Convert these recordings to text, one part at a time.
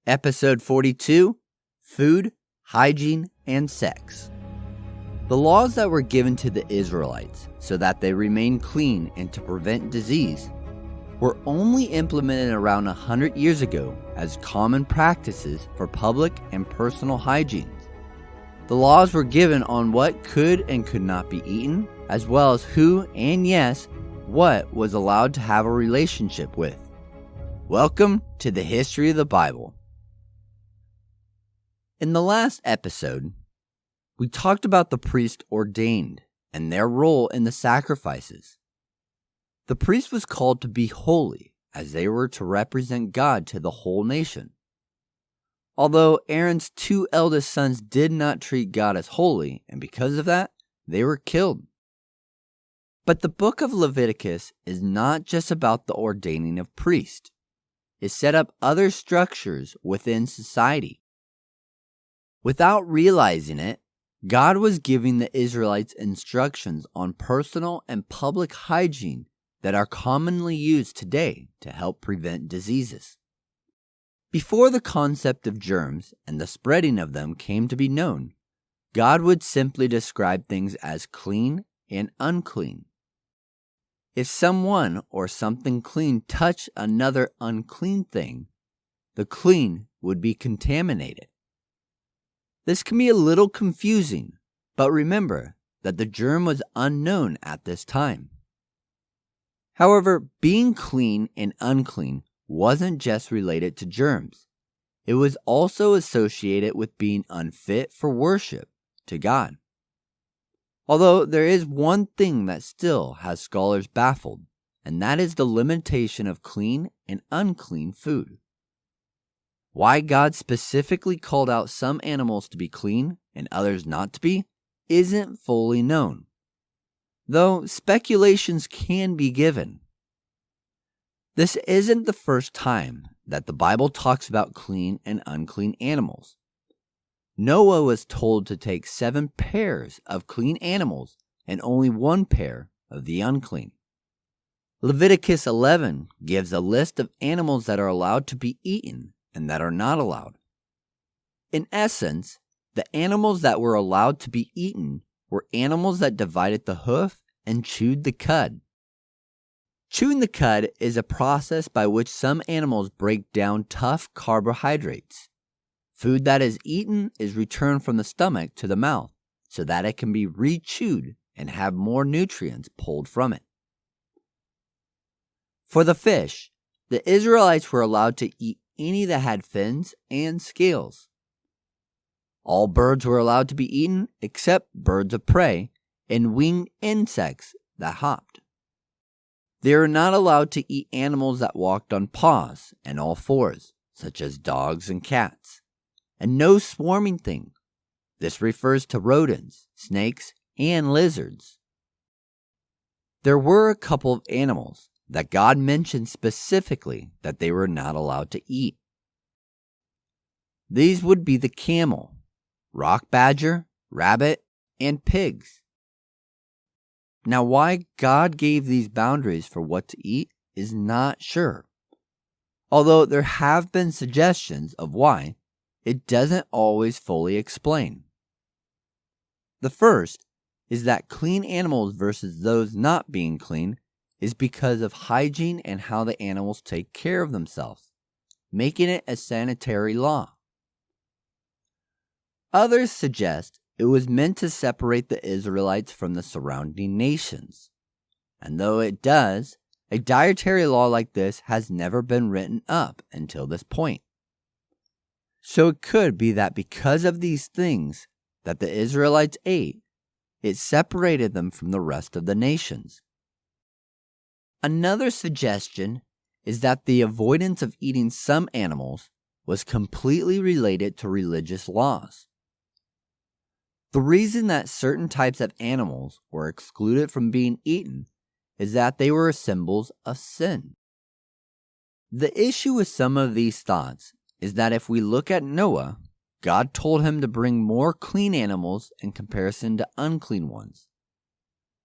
Episode 42, Food, Hygiene, and Sex. The laws that were given to the Israelites so that they remain clean and to prevent disease were only implemented around 100 years ago as common practices for public and personal hygiene. The laws were given on what could and could not be eaten, as well as who and yes, what was allowed to have a relationship with. Welcome to the history of the Bible. In the last episode, we talked about the priest ordained and their role in the sacrifices. The priest was called to be holy as they were to represent God to the whole nation. Although Aaron's two eldest sons did not treat God as holy, and because of that, they were killed. But the book of Leviticus is not just about the ordaining of priests. It set up other structures within society. Without realizing it, God was giving the Israelites instructions on personal and public hygiene that are commonly used today to help prevent diseases. Before the concept of germs and the spreading of them came to be known, God would simply describe things as clean and unclean. If someone or something clean touched another unclean thing, the clean would be contaminated. This can be a little confusing, but remember that the germ was unknown at this time. However, being clean and unclean wasn't just related to germs. It was also associated with being unfit for worship to God. Although there is one thing that still has scholars baffled, and that is the limitation of clean and unclean food. Why God specifically called out some animals to be clean and others not to be isn't fully known, though speculations can be given. This isn't the first time that the Bible talks about clean and unclean animals. Noah was told to take 7 pairs of clean animals and only 1 pair of the unclean. Leviticus 11 gives a list of animals that are allowed to be eaten and that are not allowed. In essence, the animals that were allowed to be eaten were animals that divided the hoof and chewed the cud. Chewing the cud is a process by which some animals break down tough carbohydrates. Food that is eaten is returned from the stomach to the mouth so that it can be re-chewed and have more nutrients pulled from it. For the fish, the Israelites were allowed to eat any that had fins and scales. All birds were allowed to be eaten except birds of prey and winged insects that hopped. They were not allowed to eat animals that walked on paws and all fours, such as dogs and cats, and no swarming thing. This refers to rodents, snakes, and lizards. There were a couple of animals that God mentioned specifically that they were not allowed to eat. These would be the camel, rock badger, rabbit, and pigs. Now, why God gave these boundaries for what to eat is not sure. Although there have been suggestions of why, it doesn't always fully explain. The first is that clean animals versus those not being clean is because of hygiene and how the animals take care of themselves, making it a sanitary law. Others suggest it was meant to separate the Israelites from the surrounding nations. And though it does, a dietary law like this has never been written up until this point. So it could be that because of these things that the Israelites ate, it separated them from the rest of the nations. Another suggestion is that the avoidance of eating some animals was completely related to religious laws. The reason that certain types of animals were excluded from being eaten is that they were symbols of sin. The issue with some of these thoughts is that if we look at Noah, God told him to bring more clean animals in comparison to unclean ones.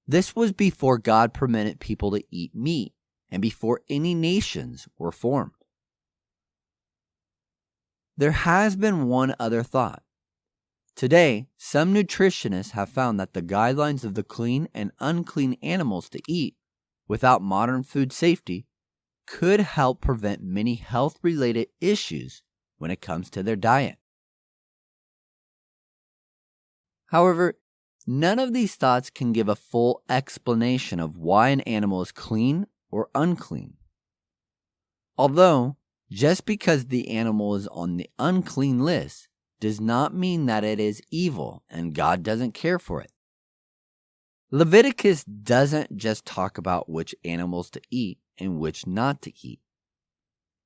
This was before God permitted people to eat meat and before any nations were formed. There has been one other thought. Today, some nutritionists have found that the guidelines of the clean and unclean animals to eat without modern food safety could help prevent many health-related issues when it comes to their diet. However, none of these thoughts can give a full explanation of why an animal is clean or unclean. Although, just because the animal is on the unclean list does not mean that it is evil and God doesn't care for it. Leviticus doesn't just talk about which animals to eat and which not to eat.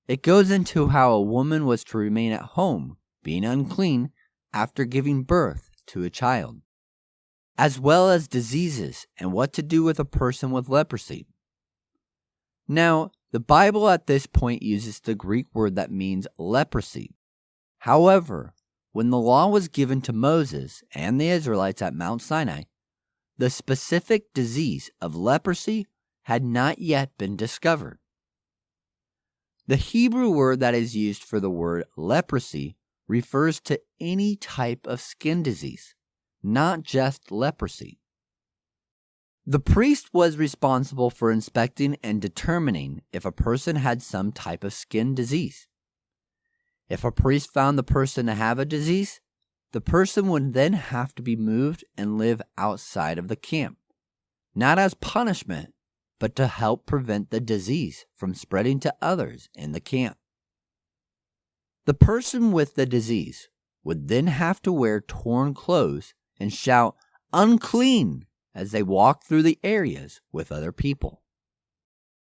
It goes into how a woman was to remain at home, being unclean, after giving birth to a child, as well as diseases and what to do with a person with leprosy. Now, the Bible at this point uses the Greek word that means leprosy. However, when the law was given to Moses and the Israelites at Mount Sinai, the specific disease of leprosy had not yet been discovered. The Hebrew word that is used for the word leprosy refers to any type of skin disease, not just leprosy. The priest was responsible for inspecting and determining if a person had some type of skin disease. If a priest found the person to have a disease, the person would then have to be moved and live outside of the camp, not as punishment, but to help prevent the disease from spreading to others in the camp. The person with the disease would then have to wear torn clothes and shout, "Unclean!" as they walk through the areas with other people.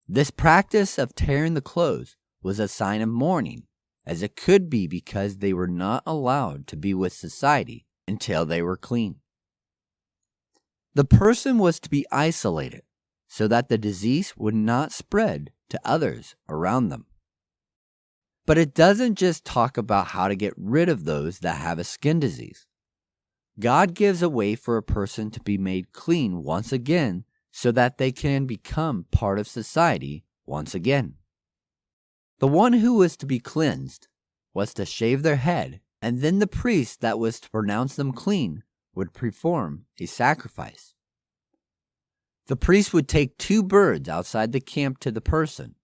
This practice of tearing the clothes was a sign of mourning, as it could be because they were not allowed to be with society until they were clean. The person was to be isolated so that the disease would not spread to others around them. But it doesn't just talk about how to get rid of those that have a skin disease. God gives a way for a person to be made clean once again so that they can become part of society once again. The one who was to be cleansed was to shave their head, and then the priest that was to pronounce them clean would perform a sacrifice. The priest would take 2 birds outside the camp to the person.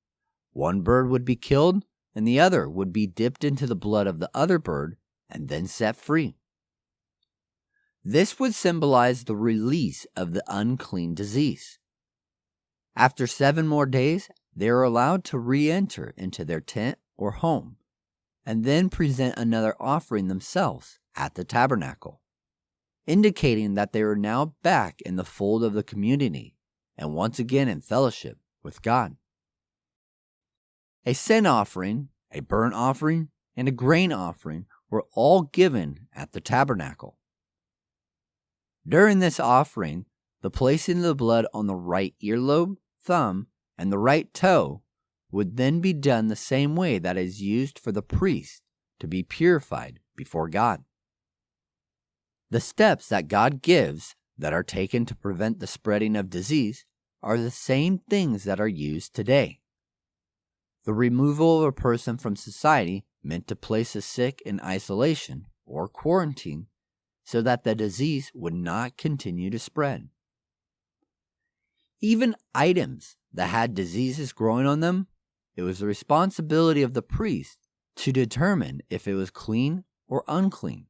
One bird would be killed, and the other would be dipped into the blood of the other bird and then set free. This would symbolize the release of the unclean disease. After 7 more days, they are allowed to re-enter into their tent or home, and then present another offering themselves at the tabernacle, indicating that they are now back in the fold of the community and once again in fellowship with God. A sin offering, a burnt offering, and a grain offering were all given at the tabernacle. During this offering, the placing of the blood on the right earlobe, thumb, and the right toe would then be done the same way that is used for the priest to be purified before God. The steps that God gives that are taken to prevent the spreading of disease are the same things that are used today. The removal of a person from society meant to place the sick in isolation or quarantine so that the disease would not continue to spread. Even items that had diseases growing on them, it was the responsibility of the priest to determine if it was clean or unclean.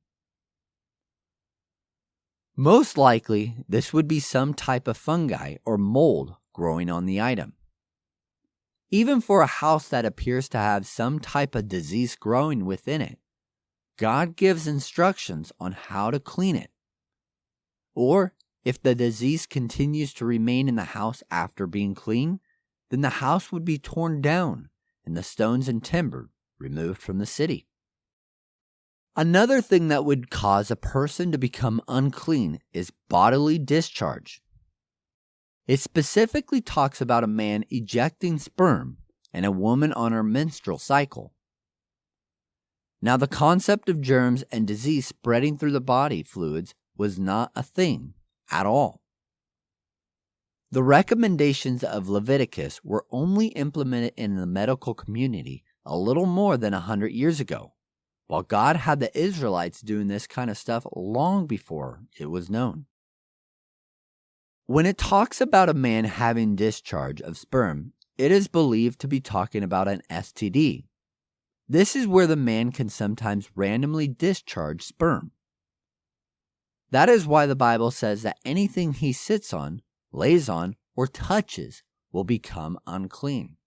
Most likely, this would be some type of fungi or mold growing on the item. Even for a house that appears to have some type of disease growing within it, God gives instructions on how to clean it. Or, if the disease continues to remain in the house after being clean, then the house would be torn down and the stones and timber removed from the city. Another thing that would cause a person to become unclean is bodily discharge. It specifically talks about a man ejecting sperm and a woman on her menstrual cycle. Now, the concept of germs and disease spreading through the body fluids was not a thing at all. The recommendations of Leviticus were only implemented in the medical community a little more than 100 years ago, while God had the Israelites doing this kind of stuff long before it was known. When it talks about a man having discharge of sperm, it is believed to be talking about an STD. This is where the man can sometimes randomly discharge sperm. That is why the Bible says that anything he sits on, lays on, or touches will become unclean.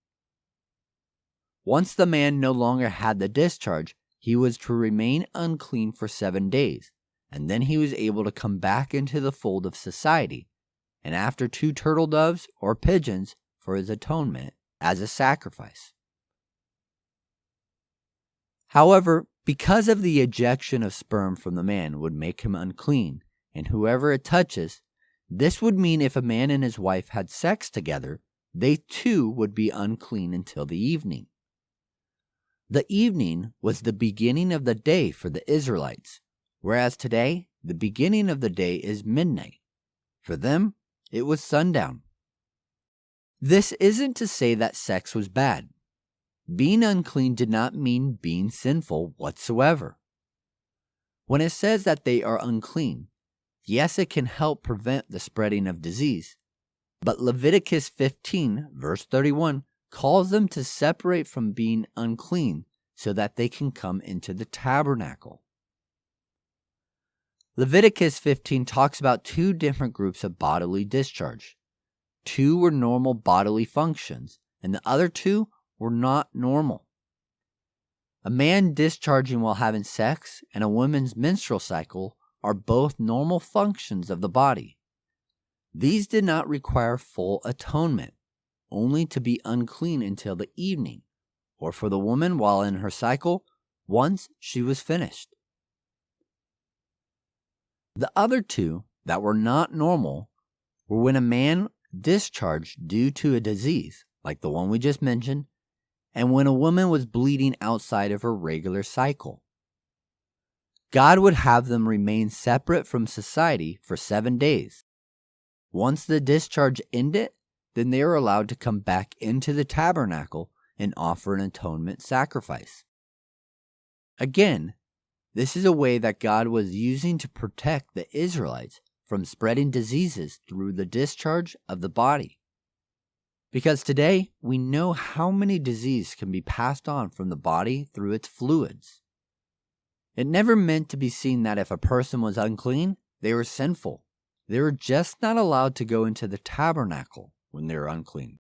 Once the man no longer had the discharge, he was to remain unclean for 7 days, and then he was able to come back into the fold of society, and after 2 turtle doves or pigeons for his atonement as a sacrifice. However, because of the ejection of sperm from the man would make him unclean, and whoever it touches, this would mean if a man and his wife had sex together, they too would be unclean until the evening. The evening was the beginning of the day for the Israelites, whereas today, the beginning of the day is midnight. For them, it was sundown. This isn't to say that sex was bad. Being unclean did not mean being sinful whatsoever. When it says that they are unclean, yes, it can help prevent the spreading of disease, but Leviticus 15, verse 31, calls them to separate from being unclean so that they can come into the tabernacle. Leviticus 15 talks about 2 different groups of bodily discharge. 2 were normal bodily functions, and the other 2 were not normal. A man discharging while having sex and a woman's menstrual cycle are both normal functions of the body. These did not require full atonement, only to be unclean until the evening, or for the woman while in her cycle, once she was finished. The other 2 that were not normal were when a man discharged due to a disease, like the one we just mentioned, and when a woman was bleeding outside of her regular cycle. God would have them remain separate from society for 7 days. Once the discharge ended, then they were allowed to come back into the tabernacle and offer an atonement sacrifice. Again, this is a way that God was using to protect the Israelites from spreading diseases through the discharge of the body. Because today, we know how many diseases can be passed on from the body through its fluids. It never meant to be seen that if a person was unclean, they were sinful. They were just not allowed to go into the tabernacle when they were unclean.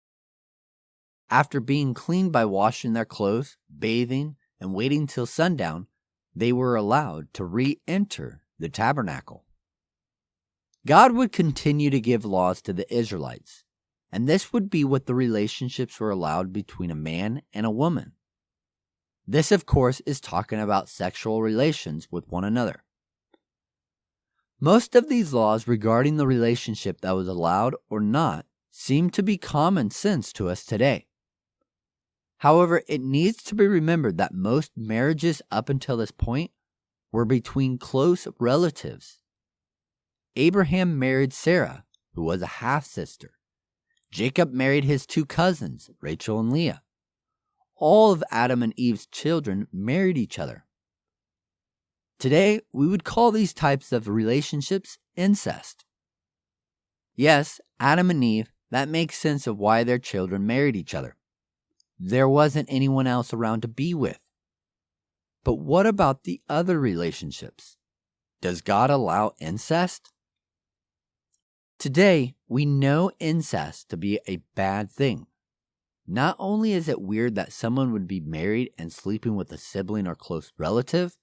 After being cleaned by washing their clothes, bathing, and waiting till sundown, they were allowed to re-enter the tabernacle. God would continue to give laws to the Israelites, and this would be what the relationships were allowed between a man and a woman. This, of course, is talking about sexual relations with one another. Most of these laws regarding the relationship that was allowed or not seem to be common sense to us today. However, it needs to be remembered that most marriages up until this point were between close relatives. Abraham married Sarah, who was a half-sister. Jacob married his 2 cousins, Rachel and Leah. All of Adam and Eve's children married each other. Today, we would call these types of relationships incest. Yes, Adam and Eve, that makes sense of why their children married each other. There wasn't anyone else around to be with. But what about the other relationships? Does God allow incest? Today, we know incest to be a bad thing. Not only is it weird that someone would be married and sleeping with a sibling or close relative,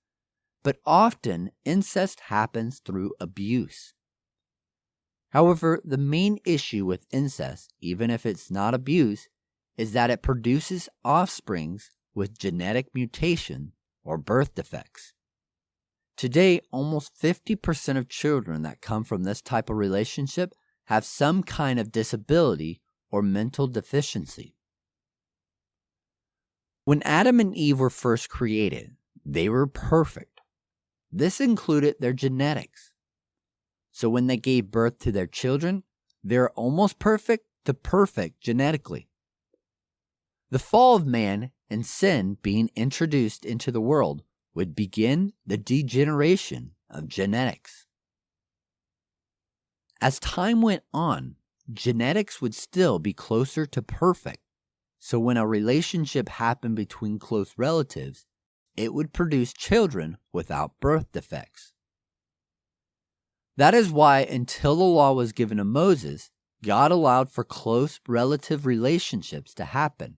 but often incest happens through abuse. However, the main issue with incest, even if it's not abuse, is that it produces offsprings with genetic mutation or birth defects. Today, almost 50% of children that come from this type of relationship have some kind of disability or mental deficiency. When Adam and Eve were first created, they were perfect. This included their genetics. So when they gave birth to their children, they're almost perfect to perfect genetically. The fall of man and sin being introduced into the world would begin the degeneration of genetics. As time went on, genetics would still be closer to perfect, so when a relationship happened between close relatives, it would produce children without birth defects. That is why until the law was given to Moses, God allowed for close relative relationships to happen.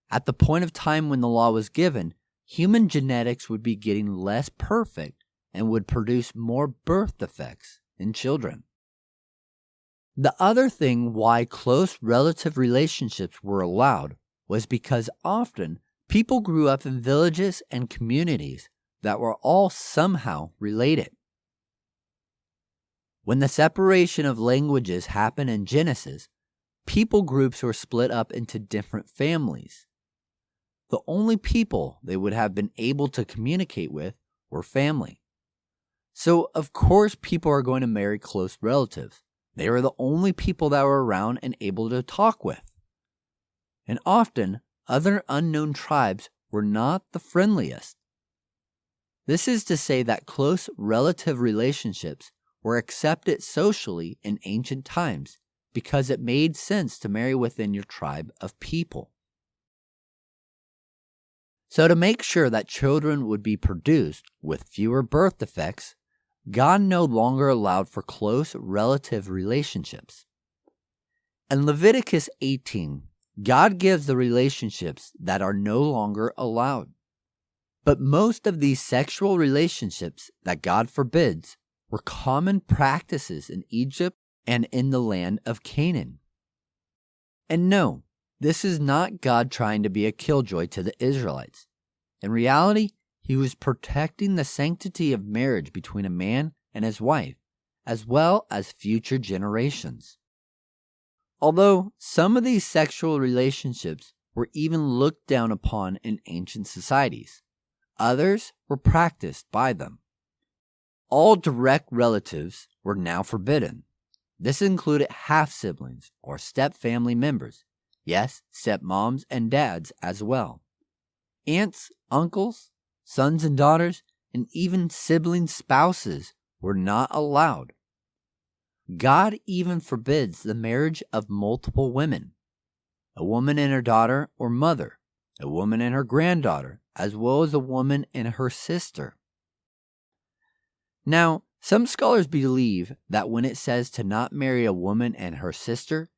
At the point of time when the law was given, human genetics would be getting less perfect and would produce more birth defects in children. The other thing why close relative relationships were allowed was because often people grew up in villages and communities that were all somehow related. When the separation of languages happened in Genesis, people groups were split up into different families. The only people they would have been able to communicate with were family. So, of course, people are going to marry close relatives. They were the only people that were around and able to talk with. And often, other unknown tribes were not the friendliest. This is to say that close relative relationships were accepted socially in ancient times because it made sense to marry within your tribe of people. So to make sure that children would be produced with fewer birth defects, God no longer allowed for close relative relationships. In Leviticus 18, God gives the relationships that are no longer allowed. But most of these sexual relationships that God forbids were common practices in Egypt and in the land of Canaan. And no, this is not God trying to be a killjoy to the Israelites. In reality, He was protecting the sanctity of marriage between a man and his wife, as well as future generations. Although some of these sexual relationships were even looked down upon in ancient societies, others were practiced by them. All direct relatives were now forbidden. This included half-siblings or step-family members, yes, stepmoms and dads as well. Aunts, uncles, sons and daughters, and even sibling spouses were not allowed. God even forbids the marriage of multiple women, a woman and her daughter or mother, a woman and her granddaughter, as well as a woman and her sister. Now, some scholars believe that when it says to not marry a woman and her sister,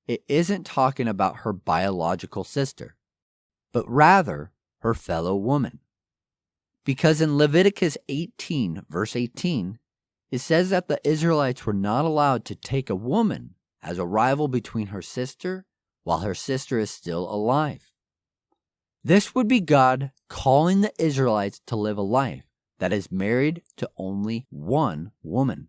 it isn't talking about her biological sister, but rather her fellow woman. Because in Leviticus 18, verse 18, it says that the Israelites were not allowed to take a woman as a rival between her sister while her sister is still alive. This would be God calling the Israelites to live a life that is married to only one woman.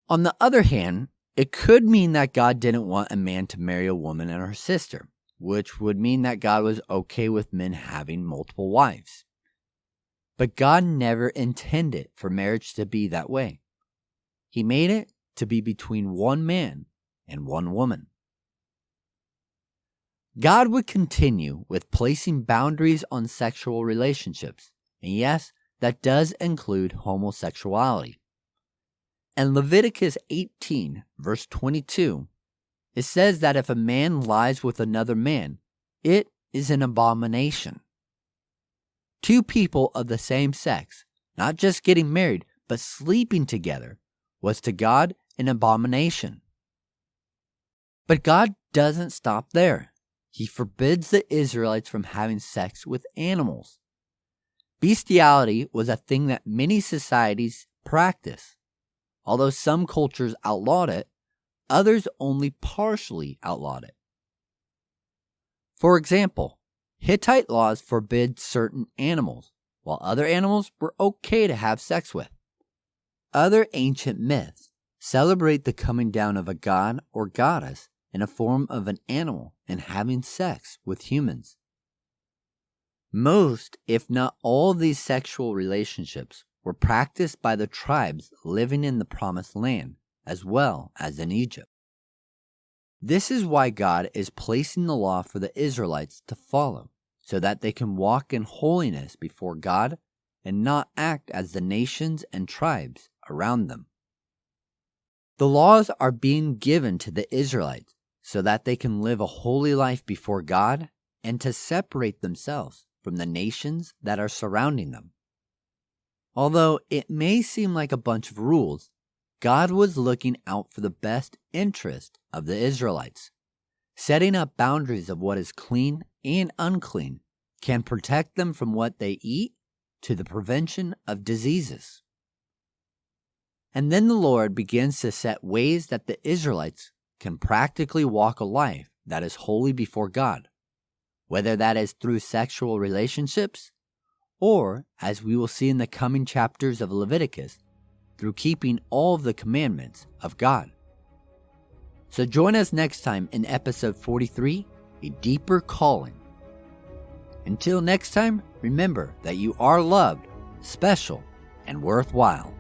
On the other hand, it could mean that God didn't want a man to marry a woman and her sister, which would mean that God was okay with men having multiple wives. But God never intended for marriage to be that way. He made it to be between one man and one woman. God would continue with placing boundaries on sexual relationships, and yes, that does include homosexuality. In Leviticus 18, verse 22, it says that if a man lies with another man, it is an abomination. Two people of the same sex, not just getting married, but sleeping together, was to God an abomination. But God doesn't stop there. He forbids the Israelites from having sex with animals. Bestiality was a thing that many societies practice. Although some cultures outlawed it, others only partially outlawed it. For example, Hittite laws forbid certain animals, while other animals were okay to have sex with. Other ancient myths celebrate the coming down of a god or goddess in a form of an animal and having sex with humans. Most, if not all, of these sexual relationships were practiced by the tribes living in the Promised Land, as well as in Egypt. This is why God is placing the law for the Israelites to follow, so that they can walk in holiness before God and not act as the nations and tribes around them. The laws are being given to the Israelites so that they can live a holy life before God and to separate themselves from the nations that are surrounding them. Although it may seem like a bunch of rules, God was looking out for the best interest of the Israelites. Setting up boundaries of what is clean and unclean can protect them from what they eat to the prevention of diseases. And then the Lord begins to set ways that the Israelites can practically walk a life that is holy before God, whether that is through sexual relationships or, as we will see in the coming chapters of Leviticus, through keeping all of the commandments of God. So join us next time in episode 43, A Deeper Calling. Until next time, remember that you are loved, special, and worthwhile.